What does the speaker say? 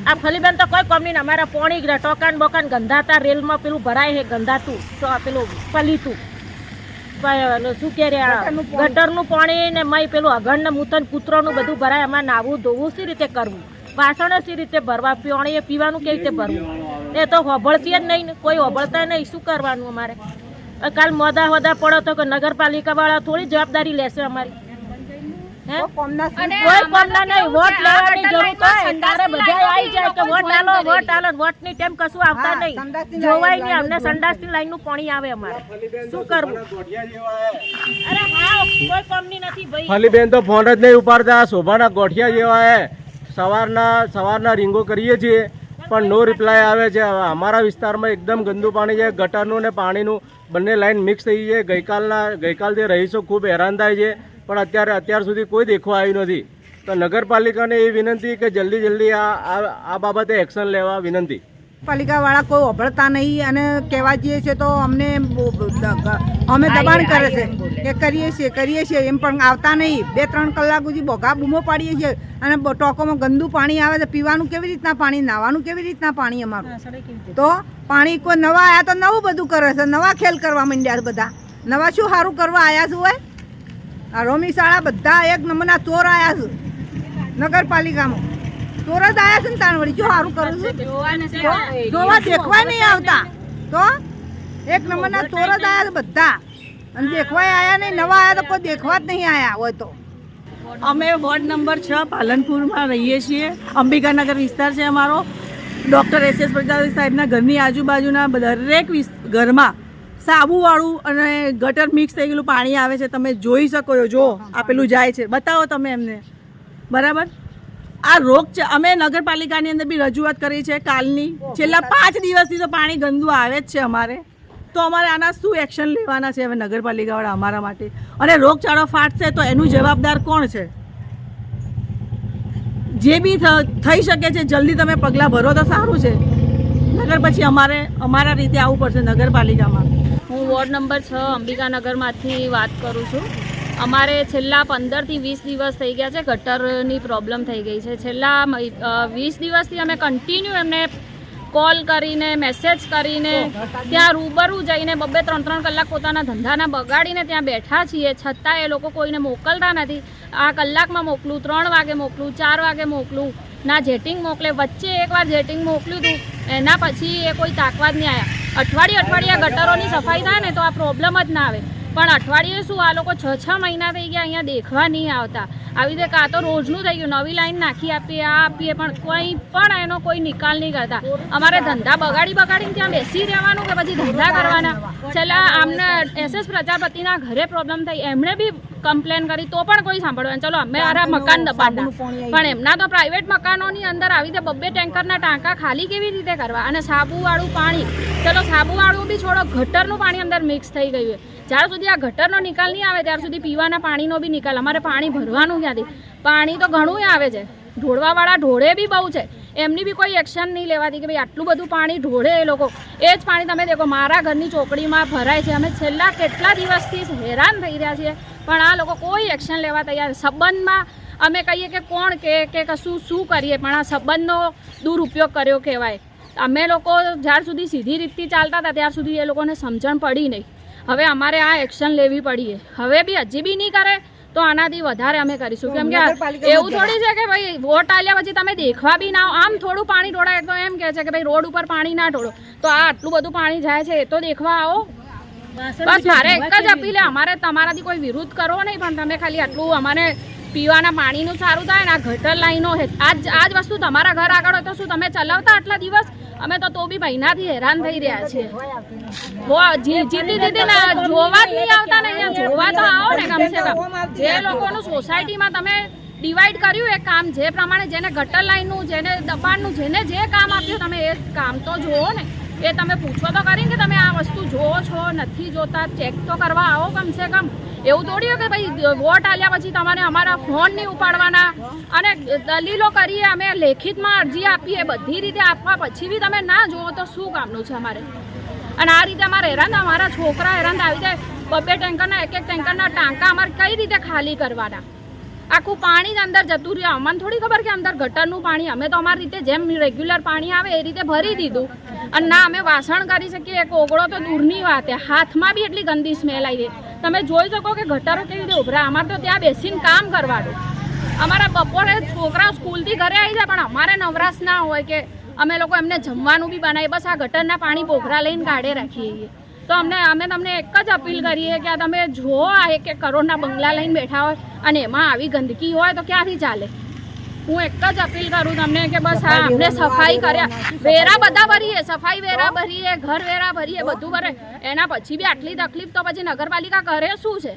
આ ફલીબેન તો કોઈ કમી નહીં. અમારા પોણી ટોકાન બોકાન ગંધાતા રેલમાં પેલું ભરાય છે ગંધાતું તો પેલું પલીતું શું કે રે ગટરનું પાણી ને મય પેલું અગણ ને મૂતન કૂતરોનું બધું ભરાય. અમારે નાવું ધોવું સી રીતે કરવું, વાસણો સી રીતે ભરવા, પાણી પીવાનું કેવી રીતે ભરવું એ તો હોબળતી જ નહીં, કોઈ હોબળતા નહીં. શું કરવાનું અમારે? કાલ મોદા હોદા પડો તો નગરપાલિકા વાળા થોડી જવાબદારી લેશે અમારી? કોઈ કોમના નહીં. વોટ લેવાની જરૂર તો તારે બધા આવી જાય કે વોટ આલો વોટ આલો. વોટ ની ટાઈમ કશું આવતા નહીં, જોવાય નહીં. અમને સંડાસ ની લાઈન નું પાણી આવે અમારે શું કરવું? અરે હા કોઈ કોમની નથી ભાઈ. ફલીબેન તો ફોન જ નહીં ઉપાડતા. શોભાના ગોઠિયા જેવા હે. સવારના રીંગો કરીએ છીએ પણ નો રિપ્લાય આવે છે. અમારા વિસ્તારમાં એકદમ ગંદુ પાણી છે. ગટરનું ને પાણીનું બંને લાઈન મિક્સ થઈ છે. ગઈકાલથી રહીશો ખૂબ હેરાન થાય છે પણ અત્યાર સુધી કોઈ દેખવા આવ્યું નથી. તો નગરપાલિકાને એ વિનંતી કે જલ્દી આ બાબતે એક્શન લેવા વિનંતી. પાલિકાવાળા કોઈ ઓભળતા નહીં અને કહેવા જઈએ છીએ તો અમે દબાણ કરે છે કે કરીએ છીએ એમ પણ આવતા નહીં. 2-3 કલાક સુધી બોઘા બૂમો પાડીએ છીએ અને ટોકોમાં ગંદુ પાણી આવે છે. પીવાનું કેવી રીતના પાણી, નાવાનું કેવી રીતના પાણી અમારું? તો પાણી કોઈ નવા આવ્યા તો નવું બધું કરે છે, નવા ખેલ કરવા માંડ્યા છે બધા. નવા શું સારું કરવા આવ્યા છે? હોય આ રોમી શાળા બધા એક નંબરના ચોર આવ્યા છે નગરપાલિકામાં. ચોર જ આવ્યા છે ને તાણ વળી શું સારું કરું છું? જોવા દેખવાય નહીં આવતા. તો એક નંબરના ચોર જ આવ્યા છે બધા અને દેખવાય આવ્યા નહીં. નવા આવ્યા તો કોઈ દેખવા જ નહીં આવ્યા હોય. તો અમે વોર્ડ નંબર 6 પાલનપુરમાં રહીએ છીએ. અંબિકાનગર વિસ્તાર છે અમારો. ડૉક્ટર SS પ્રજાપતિ સાહેબના ઘરની આજુબાજુના દરેક ઘરમાં સાબુવાળું અને ગટર મિક્સ થઈ ગયેલું પાણી આવે છે. તમે જોઈ શકો છો. જો આપેલું જાય છે, બતાવો તમે એમને. બરાબર. આ રોગ છે. અમે નગરપાલિકાની અંદર બી રજૂઆત કરી છે કાલની. છેલ્લા 5 દિવસથી તો પાણી ગંદુ આવે જ છે અમારે. તો અમારે આના શું એક્શન લેવાના છે હવે નગરપાલિકાવાળા અમારા માટે? અને રોગચાળો ફાટશે તો એનું જવાબદાર કોણ છે? જે બી થઈ શકે છે જલ્દી તમે પગલાં ભરો તો સારું છે. નગર પછી અમારા રીતે આવવું પડશે નગરપાલિકામાં. હું વોર્ડ નંબર 6 અંબિકાનગરમાંથી વાત કરું છું. અમારે છેલ્લા 15 થી 20 દિવસ થઈ ગયા છે ગટરની પ્રોબ્લેમ થઈ ગઈ છે. છેલ્લા 20 દિવસથી અમે કન્ટિન્યુ એમને કોલ કરીને મેસેજ કરીને ત્યાં રૂબરૂ જઈને 2-3 કલાક પોતાના ધંધાના બગાડીને ત્યાં બેઠા છીએ. છતાં એ લોકો કોઈને મોકલતા નથી. આ કલાકમાં મોકલું, 3 વાગે મોકલું, 4 વાગે મોકલું, ના જેટિંગ મોકલે. વચ્ચે એકવાર જેટિંગ મોકલ્યું હતું, એના પછી એ કોઈ તાકવા જ નહીં આવ્યા. અઠવાડિયે ગટરોની સફાઈ થાય ને તો આ પ્રોબ્લેમ જ ના આવે. પણ અઠવાડિયે શું આ લોકો 6 મહિના થઈ ગયા અહીંયા દેખવા નહીં આવતા. આવી રીતે કાં તો રોજનું થઈ ગયું, નવી લાઈન નાખી આપીએ, આ આપીએ, પણ કોઈ પણ એનો કોઈ નિકાલ નહીં કરતા. અમારે ધંધા બગાડીને ત્યાં બેસી રહેવાનું કે પછી ધંધા કરવાના? છેલ્લા આમને SS પ્રજાપતિના ઘરે પ્રોબ્લેમ થઈ, એમણે બી કમ્પ્લેન કરી તો પણ કોઈ સાંભળવા. ચલો અમે મારા મકાન દબાણના, પણ એમના તો પ્રાઇવેટ મકાનોની અંદર આવી રીતે 2 ટેન્કરના ટાંકા ખાલી કેવી રીતે કરવા? અને સાબુવાળું પાણી, ચલો સાબુવાળું બી છોડો, ગટરનું પાણી અંદર મિક્સ થઈ ગયું. જ્યાર સુધી આ ગટરનો નિકાલ નહીં આવે ત્યાર સુધી પીવાના પાણીનો બી નિકાલ. અમારે પાણી ભરવાનું ક્યાંથી? પાણી તો ઘણું આવે છે. ઢોળવાવાળા ઢોળે બી બહુ છે, એમની બી કોઈ એક્શન નહીં લેવાતી કે ભાઈ આટલું બધું પાણી ઢોળે એ લોકો. એ જ પાણી તમે દેખો મારા ઘરની ચોકડીમાં ભરાય છે. અમે છેલ્લા કેટલા દિવસથી હેરાન થઈ રહ્યા છીએ પણ આ લોકો કોઈ એક્શન લેવા તૈયાર. સંબંધમાં અમે કહીએ કે કોણ કે કશું શું કરીએ, પણ આ સંબંધનો દુરુપયોગ કર્યો કહેવાય. અમે લોકો જ્યાર સુધી સીધી રીતથી ચાલતા હતા ત્યાર સુધી એ લોકોને સમજણ પડી નહીં. હવે અમારે આ એક્શન લેવી પડીએ. હવે બી હજી બી નહીં કરે તો આનાથી વધારે અમે કરીશું. કેમ કે એવું થોડી છે કે ભાઈ વોટ આલ્યા પછી તમે દેખવા બી ના આમ થોડું પાણી ઢોળાય તો એમ કહે છે કે ભાઈ રોડ ઉપર પાણી ના ઢોળો. તો આ આટલું બધું પાણી જાય છે એ તો દેખવા આવો. બસ મારે એક જ અપીલ, અમારે તમારાથી કોઈ વિરોધ કરવો નહીં, પણ તમે ખાલી આટલું અમારે પીવાના પાણીનું સારું થાય ને આ ગટર લાઈનો આ જ વસ્તુ તમારા ઘર આગળ હોય તો શું તમે ચલાવતા આટલા દિવસ? અમે તો બી મહિનાથી હેરાન થઈ રહ્યા છીએ. જીતી જોવા જ નહીં આવતા ને, અહીંયા જોવા તો આવો ને કમસે કમ. જે લોકોનું સોસાયટીમાં તમે ડિવાઈડ કર્યું એ કામ, જે પ્રમાણે જેને ગટર લાઈનનું, જેને દબાણનું, જેને જે કામ આપ્યું તમે એ કામ તો જુઓ ને. એ તમે પૂછો તો કરી કે તમે આ વસ્તુ જુઓ છો નથી જોતા, ચેક તો કરવા આવો કમસે કમ. એવું થોડી હોય કે ભાઈ વોટ આલ્યા પછી તમારે અમારા ફોન નહીં ઉપાડવાના અને દલીલો કરીએ, અમે લેખિતમાં અરજી આપીએ, બધી રીતે આપવા પછી બી તમે ના જુઓ તો શું કામનું છે અમારે? અને આ રીતે અમારે હેરાન, અમારા છોકરા હેરાન આવી જાય. 2 ટેન્કરના એક ટેન્કરના ટાંકા અમારે કઈ રીતે ખાલી કરવાના? આખું પાણી જ અંદર જતું રહ્યું. અમને થોડી ખબર કે અંદર ગટરનું પાણી, અમે તો અમારી રીતે જેમ રેગ્યુલર પાણી આવે એ રીતે ભરી દીધું. અને ના અમે વાસણ કરી શકીએ, એક ઓગળો તો દૂરની વાત, હાથમાં બી એટલી ગંદી સ્મેલ આવી. તમે જોઈ શકો કે ગટરો કેવી રીતે ઉભરા. અમારે તો ત્યાં બેસીને કામ કરવાનું. અમારા બપોરે છોકરાઓ સ્કૂલથી ઘરે આવી જાય, પણ અમારે નવરાશ ના હોય કે અમે લોકો એમને જમવાનું બી બનાવીએ. બસ આ ગટરના પાણી પોખરા લઈને કાઢે રાખીએ. તો અમે તમને એક જ અપીલ કરીએ કે આ તમે જુઓ, આ એક કરોડના બંગલા લઈને બેઠા હોય અને એમાં આવી ગંદકી હોય તો ક્યાંથી ચાલે. હું એક જ અપીલ કરું તમને કે બસ આ અમને સફાઈ કર્યા, વેરા બધા ભરીએ, સફાઈ વેરા ભરીએ, ઘર વેરા ભરીએ, બધું કરે, એના પછી બી આટલી તકલીફ તો પછી નગરપાલિકા કરે શું છે?